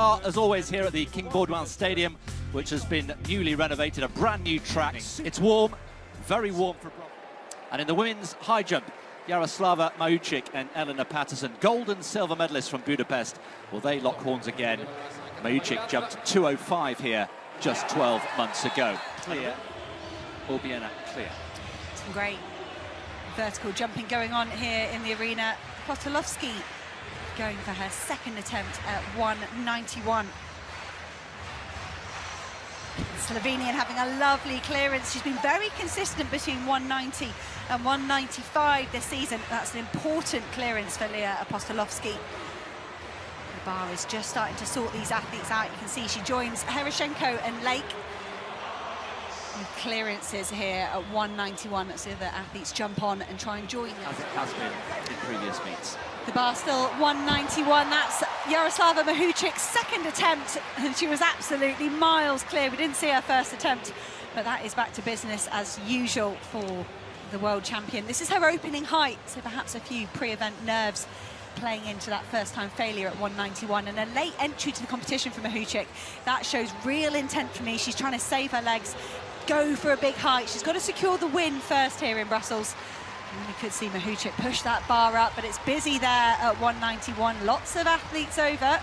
are, as always, here at the King Baudouin Stadium, which has been newly renovated, a brand new track. It's warm, very warm for... And in the women's high jump, Jaroslava Mahučík and Elena Patterson, gold and silver medalists from Budapest. Will they lock horns again? Mahučík jumped 2:05 here just 12 months ago. Clear. Orbiena clear. Some great vertical jumping going on here in the arena. Potolovsky going for her second attempt at 191. Slovenian having a lovely clearance. She's been very consistent between 190 and 195 this season. That's an important clearance for Leah Apostolovsky. The bar is just starting to sort these athletes out. You can see she joins Herashenko and Lake. With clearances here at 191. Let's see the athletes jump on and try and join them. As it has been in previous meets. The bar still 191. That's Jaroslava Mahučík's second attempt, and she was absolutely miles clear. We didn't see her first attempt, but that is back to business as usual for the world champion. This is her opening height, so perhaps a few pre-event nerves playing into that first-time failure at 191, and a late entry to the competition for Mahučík. That shows real intent for me. She's trying to save her legs, go for a big height. She's got to secure the win first here in Brussels. And we could see Mahučík push that bar up, but it's busy there at 191. Lots of athletes over.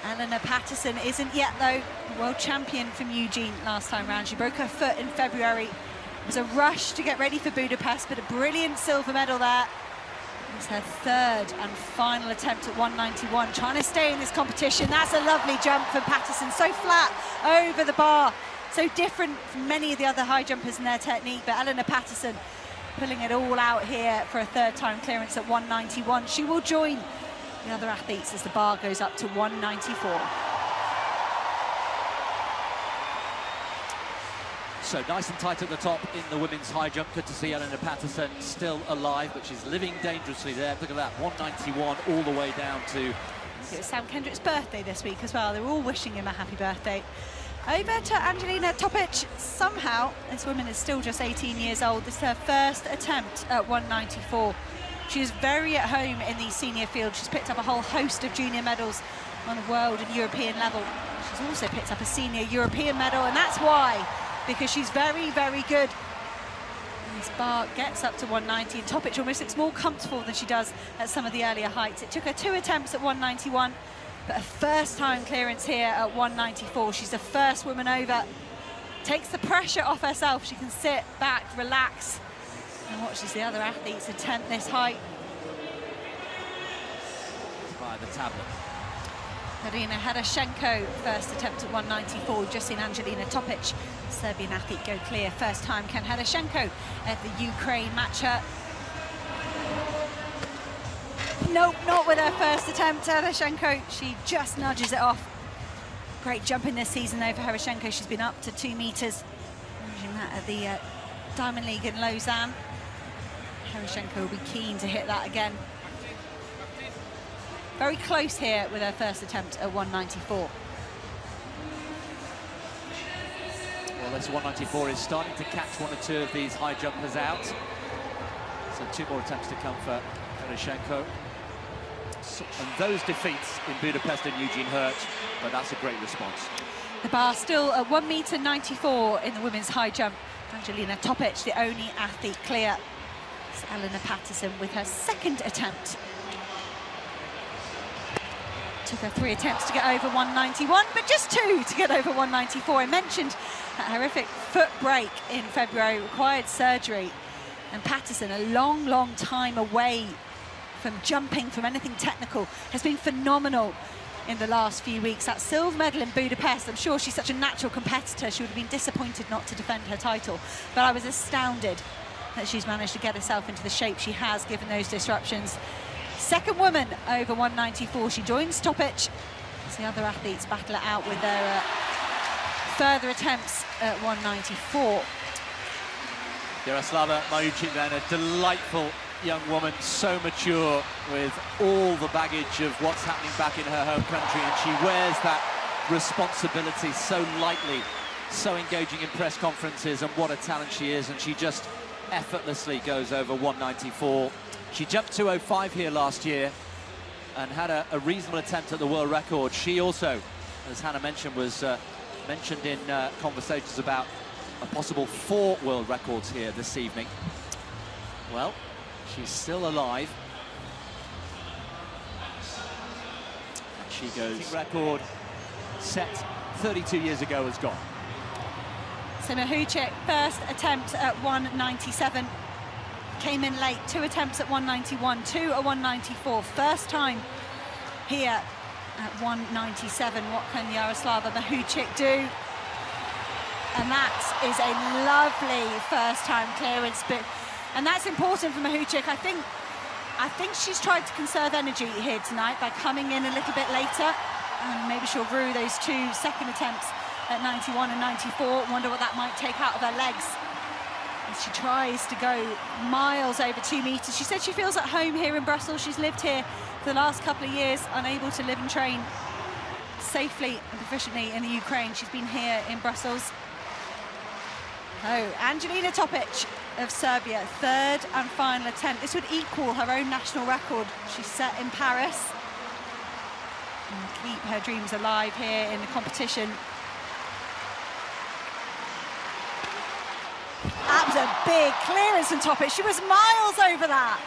Elena Patterson isn't yet, though. World champion from Eugene last time round. She broke her foot in February. It was a rush to get ready for Budapest, but a brilliant silver medal there. It's her third and final attempt at 191, trying to stay in this competition. That's a lovely jump from Patterson, so flat over the bar. So different from many of the other high jumpers in their technique, but Elena Patterson pulling it all out here for a third-time clearance at 191. She will join the other athletes as the bar goes up to 194. So nice and tight at the top in the women's high jump. Good to see Elena Patterson still alive, but she's living dangerously there. Look at that, 191 all the way down to... It was Sam Kendrick's birthday this week as well. They were all wishing him a happy birthday. Over to Angelina Topic. Somehow, this woman is still just 18 years old. This is her first attempt at 194. She is very at home in the senior field. She's picked up a whole host of junior medals on a world and European level. She's also picked up a senior European medal, and that's why, because she's very, very good. And this bar gets up to 190, and Topic almost looks more comfortable than she does at some of the earlier heights. It took her 2 attempts at 191. But a first-time clearance here at 194. She's the first woman over. Takes the pressure off herself. She can sit back, relax, and watches the other athletes attempt this height. By the tablet. Irina Herashenko, first attempt at 194. We've just seen Angelina Topic, Serbian athlete, go clear. First time can Herashenko at the Ukraine match her. Nope, not with her first attempt. Herashenko, she just nudges it off. Great jumping this season though for Herashenko. She's been up to 2 meters. Managing that at the Diamond League in Lausanne. Herashenko will be keen to hit that again. Very close here with her first attempt at 194. Well, this 194 is starting to catch 1 or 2 of these high jumpers out. So 2 more attempts to come for Herashenko. And those defeats in Budapest and Eugene hurt, but that's a great response. The bar still at 1.94 m in the women's high jump. Angelina Topic, the only athlete clear. It's Elena Patterson with her second attempt. Took her 3 attempts to get over 191, but just 2 to get over 194. I mentioned that horrific foot break in February, required surgery. And Patterson, a long, long time away from jumping, from anything technical, has been phenomenal in the last few weeks. That silver medal in Budapest, I'm sure she's such a natural competitor, she would have been disappointed not to defend her title. But I was astounded that she's managed to get herself into the shape she has, given those disruptions. Second woman over 194, she joins Topic as the other athletes battle it out with their further attempts at 194. Jaroslava Mahučík then, a delightful young woman, so mature, with all the baggage of what's happening back in her home country, and she wears that responsibility so lightly, so engaging in press conferences, and what a talent she is, and she just effortlessly goes over 194. She jumped 2:05 here last year, and had a reasonable attempt at the world record. She also, as Hannah mentioned, was mentioned in conversations about a possible 4 world records here this evening. Well, she's still alive. And she goes... record set 32 years ago has gone. So Mahuchik, first attempt at 197. Came in late, 2 attempts at 191, 2 at 194. First time here at 197. What can Yaroslava Mahuchik do? And that is a lovely first-time clearance, and that's important for Mahuchik. I think she's tried to conserve energy here tonight by coming in a little bit later, and maybe she'll rue those 2 second attempts at 91 and 94. Wonder what that might take out of her legs. She tries to go miles over 2 meters. She said she feels at home here in Brussels. She's lived here for the last couple of years, unable to live and train safely and proficiently in the Ukraine. She's been here in Brussels. Oh, Angelina Topic of Serbia, 3rd and final attempt. This would equal her own national record she set in Paris. And keep her dreams alive here in the competition. That was a big clearance from Topic. She was miles over that.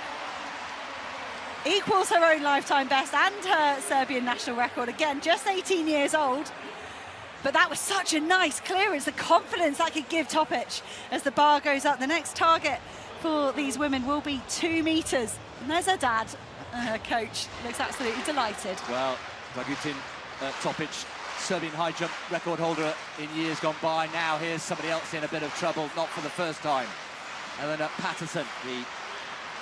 Equals her own lifetime best and her Serbian national record. Again, just 18 years old. But that was such a nice clearance, the confidence that could give Topic as the bar goes up. The next target for these women will be 2 meters. And there's her dad, her coach, looks absolutely delighted. Well, Dragutin Topic, Serbian high jump record holder in years gone by. Now here's somebody else in a bit of trouble, not for the first time. Elena Patterson, the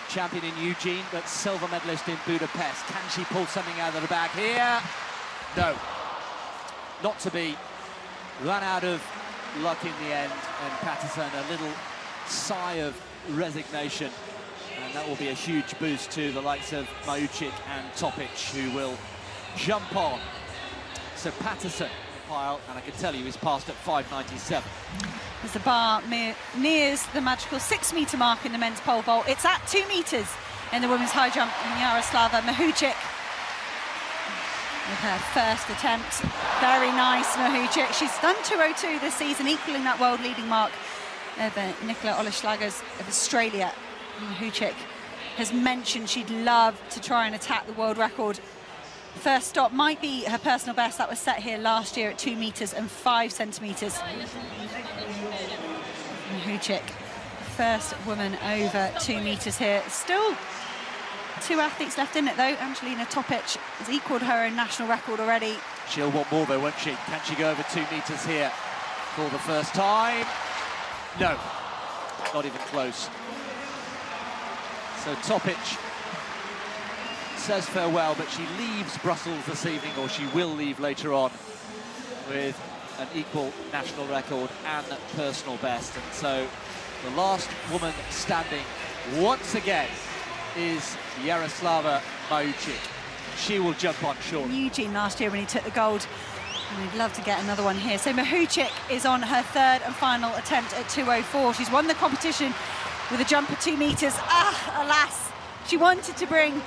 champion in Eugene, but silver medalist in Budapest. Can she pull something out of the bag here? No, not to be. Ran out of luck in the end, and Patterson, a little sigh of resignation, and that will be a huge boost to the likes of Mahuchik and Topic, who will jump on. So Patterson pile, and I can tell you he's passed at 5.97. As the bar nears the magical 6 meter mark in the men's pole vault, it's at 2 meters in the women's high jump, and Yaroslava Mahuchik with her first attempt. Very nice, Mahuchik. She's done 2:02 this season, equaling that world leading mark of Nicola Oleslagers of Australia. Mahuchik has mentioned she'd love to try and attack the world record. First stop might be her personal best that was set here last year at 2 meters and 5 centimeters. Mahuchik, first woman over 2 meters here. Still 2 athletes left in it though. Angelina Topic has equalled her own national record already. She'll want more though, won't she? Can she go over 2 meters here for the first time? No, not even close. So Topic says farewell, but she leaves Brussels this evening, or she will leave later on, with an equal national record and personal best. And so the last woman standing once again is Yaroslava Mahuchik. She will jump on shortly. Eugene last year when he took the gold, and we'd love to get another one here. So Mahuchik is on her 3rd and final attempt at 2:04. She's won the competition with a jump of 2 meters. Alas, she wanted to bring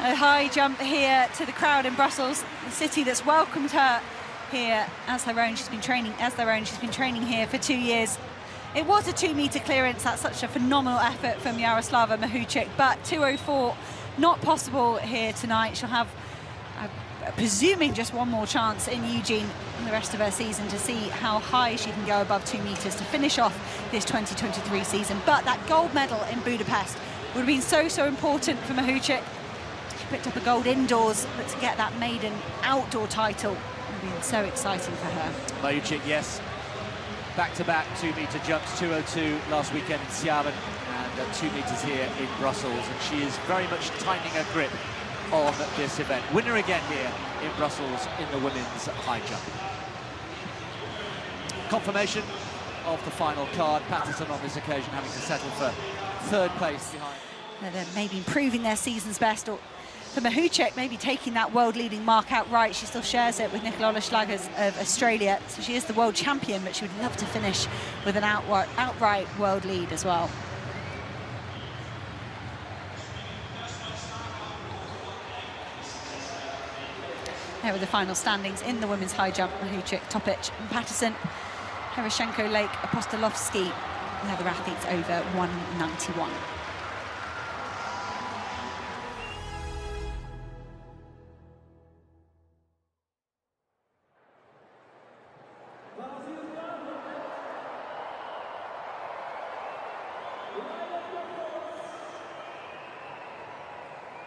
a high jump here to the crowd in Brussels, the city that's welcomed her here as her own. She's been training as their own. She's been training here for 2 years. It was a 2 meter clearance. That's such a phenomenal effort from Yaroslava Mahuchik, but 2:04 not possible here tonight. She'll have, presuming, just one more chance in Eugene and the rest of her season to see how high she can go above 2 meters to finish off this 2023 season. But that gold medal in Budapest would have been so important for Mahuchik. She picked up a gold indoors, but to get that maiden outdoor title would have been so exciting for her. Mahuchik, yes. Back-to-back 2 meter jumps, 2:02 last weekend in Sjaven, and 2 meters here in Brussels. And she is very much tightening her grip on this event. Winner again here in Brussels in the women's high jump. Confirmation of the final card. Patterson on this occasion having to settle for 3rd place behind. They're maybe improving their season's best, or for Mahuchik, maybe taking that world-leading mark outright. She still shares it with Nicola Oleslagers of Australia, so she is the world champion, but she would love to finish with an outright world lead as well. There were the final standings in the women's high jump. Mahuchik, Topic and Patterson, Heroshenko, Lake, Apostolovsky, the other athletes over 191.